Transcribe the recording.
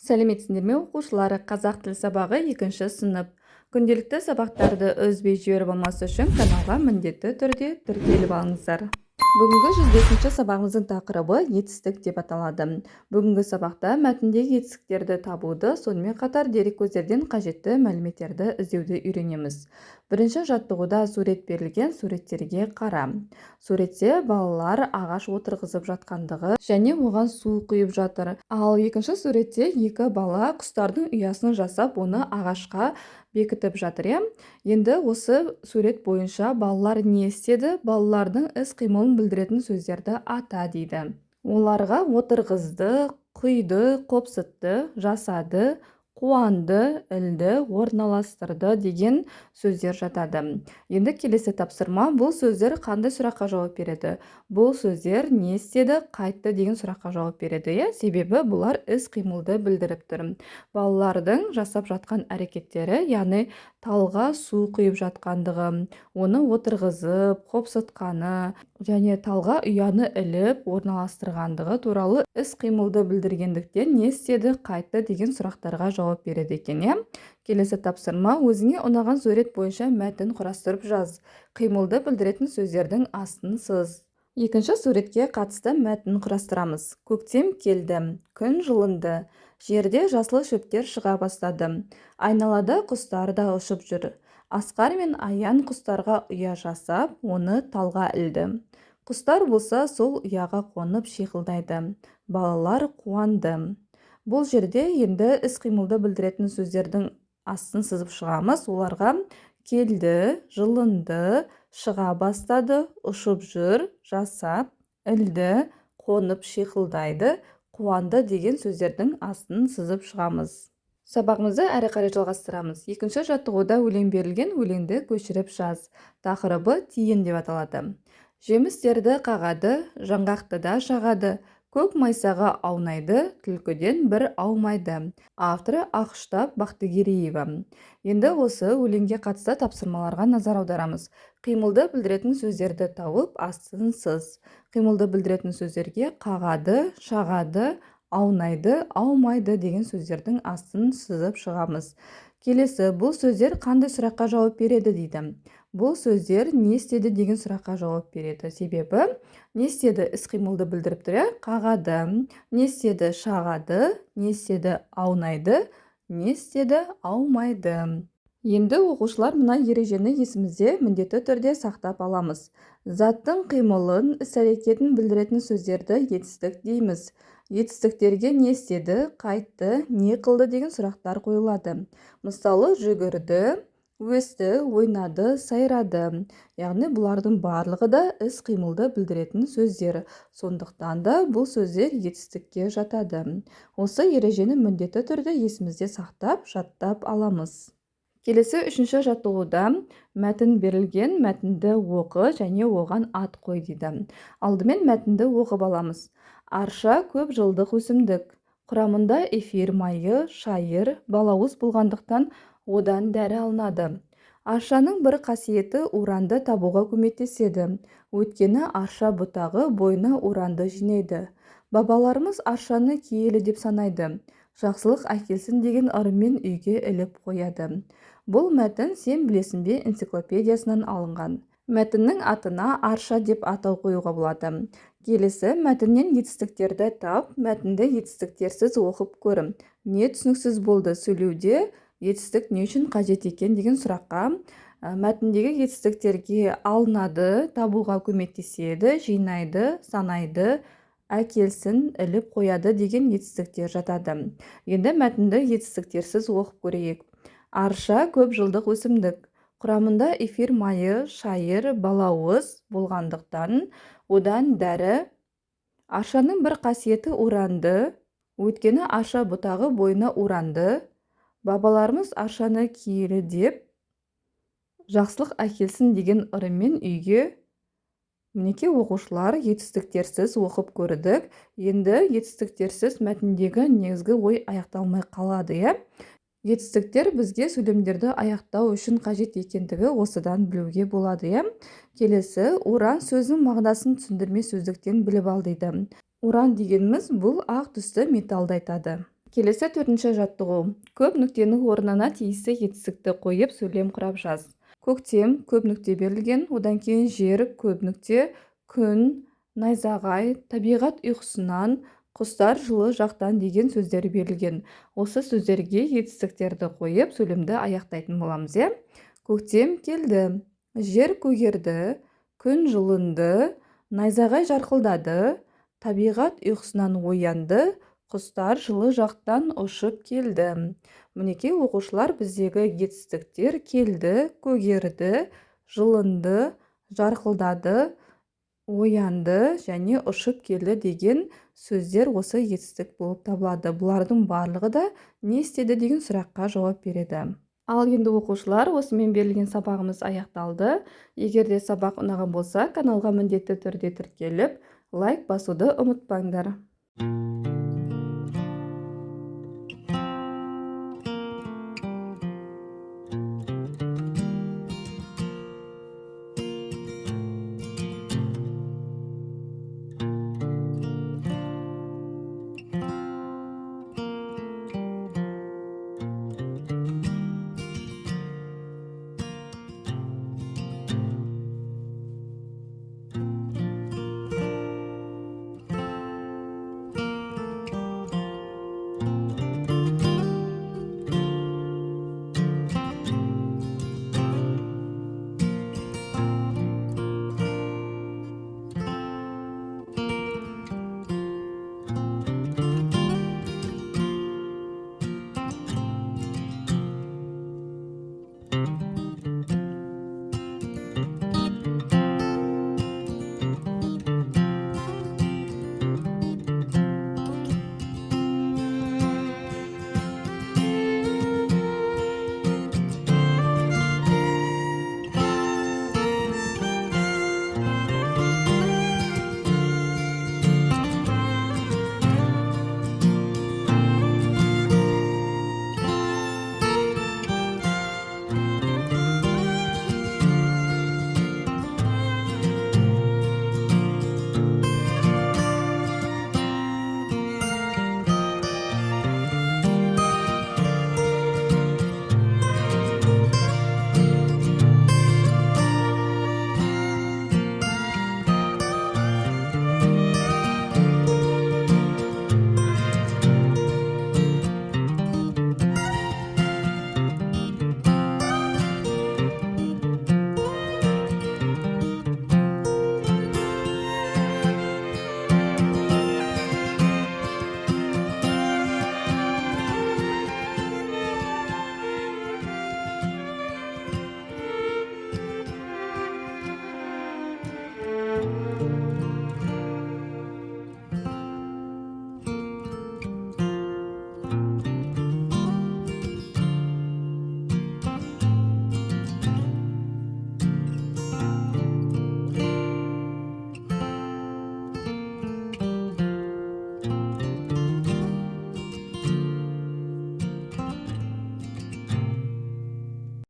Сәлеметсіңдер ме оқушылар? Қазақ тіл сабағы 2 сынып. Күнделікті сабақтарды үзбей жіберіп алмас үшін каналға міндетті түрде тіркеліп алыңыздар. Бүгінгі 105-ші сабағымыздың тақырыбы етістік деп аталады. Бүгінгі сабақта мәтіндегі етістіктерді табуды, сонымен қатар дереккөздерден қажетті мәліметтерді іздеуді үйренеміз. Бірінші жаттығуда сурет берілген, суреттерге қара. Суретте балалар ағаш отырғызып жатқандығы және оған су құйып жатыр. Ал екінші суретте екі бала құстардың ұясын жасап, оны ағашқа бекітіп жатыр. Енді осы сурет бойынша балалар не істеді? Балалардың іс-қимылын білдіретін сөздерді ата дейді. Оларға отырғызды, құйды, қопсытты, жасады, қуанды, ілді, орналастырды деген сөздер жатады. Енді келесі тапсырма, бұл сөздер қандай сұраққа жауап береді? Бұл сөздер не істеді, қайтты деген сұраққа жауап береді. Себебі бұлар іс-қимылды білдіріп тұр. Балалардың жасап жатқан әрекеттері, яғни талға су құйып жатқандығы, оны отырғызып, қопсытқаны және талға ұяны іліп орналастырғандығы туралы іс-қимылды білдіргендіктен не істеді, қайтты деген сұрақтарға жауап береді екен. Келесі тапсырма, өзіңе ұнаған сурет бойынша мәтін құрастырып жаз. Қимылды білдіретін сөздердің астын сыз. Екінші суретке қатысты мәтін құрастырамыз. Көктем келді, күн жылынды, жерде жасыл шөптер шыға бастады. Айналада құстар да ұшып жүр. Асқар мен Аян құстарға ұя жасап, оны талға ілді. Құстар болса сол ұяға қонып шиқылдайды. Балалар қуанды. Бұл жерде енді іс-қимылды білдіретін сөздердің астын сызып шығамыз. Оларға келді, жылынды, шыға бастады, ұшып жүр, жасап, ілді, қонып шиқылдайды, қуанды деген сөздердің астын сызып шығамыз. Сабағымызды әрі қарай жалғастырамыз. Екінші жаттығуда өлең берілген, өлеңді көшіріп жаз. Тақырыбы тиын деп аталады. Жемістерді қағады, жаңғақтыда шағады, көк майсаға аунайды, түлкіден бір аумайды. Авторы Ақұштап Бақтыгереева. Енді осы өлеңге қатысты тапсырмаларға назар аударамыз. Қимылды білдіретін сөздерді тауып, астын сыз. Қимылды білдіретін сөздерге қағады, шағады, аунайды, аумайды деген сөздердің астын сызып шығамыз. Келесі, бұл сөздер қандай сұраққа жауап береді дейді. Бұл сөздер не істеді деген сұраққа жауап береді. Себебі не істеді іс-қимылды білдіріп тұр. Қағады, не істеді шағады, не істеді аунайды, не істеді аумайды. Енді оқушылар мына ережені есімізде міндетті түрде сақтап аламыз. Заттың қимылын, іс-әрекетін білдіретін сөздерді етістік дейміз. Етістіктерге не істеді, қайтты, не қылды деген сұрақтар қойылады. Мысалы, жүгірді, өсті, ойнады, сайрады. Яғни бұлардың барлығы да іс-қимылды білдіретін сөздер. Сондықтан да бұл сөздер етістікке жатады. Осы ережені міндетті түрде есімізде сақтап, жаттап аламыз. Келесі үшінші жаттығуда мәтін берілген, мәтінді оқы және оған ат қой дейді. Алдымен мәтінді оқып аламыз. Арша көп жылдық өсімдік. Құрамында эфир майы, шайыр, балауыз болғандықтан одан дәрі алынады. Аршаның бір қасиеті уранды табуға көмектеседі. Өйткені арша бұтағы бойына уранды жинайды. Бабаларымыз аршаны киелі деп санайды. Жақсылық әкелсін деген ырыммен үйге іліп қояды. Бұл мәтін сен білесің бе энциклопедиясынан алынған. Мәтіннің атына арша деп атау қоюға болады. Келесі, мәтіннен етістіктерді тап, мәтінді етістіктерсіз оқып көрім. Не түсініксіз болды сөйлеуде, етістік не үшін қажет екен деген сұраққа мәтіндегі етістіктерге алынады, табуға көмектеседі, жинайды, санайды, әкелсін, іліп қояды деген етістіктер жатады. Енді мәтінді етістіктерсіз оқып көрейік. Арша көп жылдық өсімдік. Құрамында эфир майы, шайыр, балауыз болғандықтан одан дәрі. Аршаның бір қасиеті уранды. Өйткені арша бұтағы бойына уранды. Бабаларымыз аршаны киелі деп жақсылық әкелсін деген ырыммен үйге. Мінекей оқушылар етістіктерсіз оқып көрдік. Енді етістіктерсіз мәтіндегі негізгі ой аяқталмай қалады. Етістіктер бізге сөйлемдерді аяқтау үшін қажет екендігі осыдан білуге болады. Келесі, уран сөзінің мағынасын түсіндірме сөздіктен біліп ал дейді. Уран дегеніміз бұл ақ түсті металды айтады. Келесі 4-ші жаттығу. Көп нүктенің орнына тиісті етістікті қойып сөйлем құрап жаз. Көктем көп нүкте берілген, одан кейін жер көп нүкте, күн, найзағай, табиғат ұйқысынан, құстар жылы жақтан деген сөздер берілген. Осы сөздерге етістіктерді қойып сөйлемді аяқтайтын боламыз. Көктем келді, жер көгерді, күн жылынды, найзағай жарқылдады, табиғат ұйқысынан оянды, құстар жылы жақтан ұшып келді. Мінекей оқушылар біздегі етістіктер келді, көгерді, жылынды, жарқылдады, оянды және ұшып келді деген сөздер осы етістік болып табылады. Бұлардың барлығы да не істеді деген сұраққа жауап береді. Ал енді оқушылар, осымен берілген сабағымыз аяқталды. Егер де сабақ ұнаған болса, каналға міндетті түрде тіркеліп, лайк басуды ұмытпаңдар.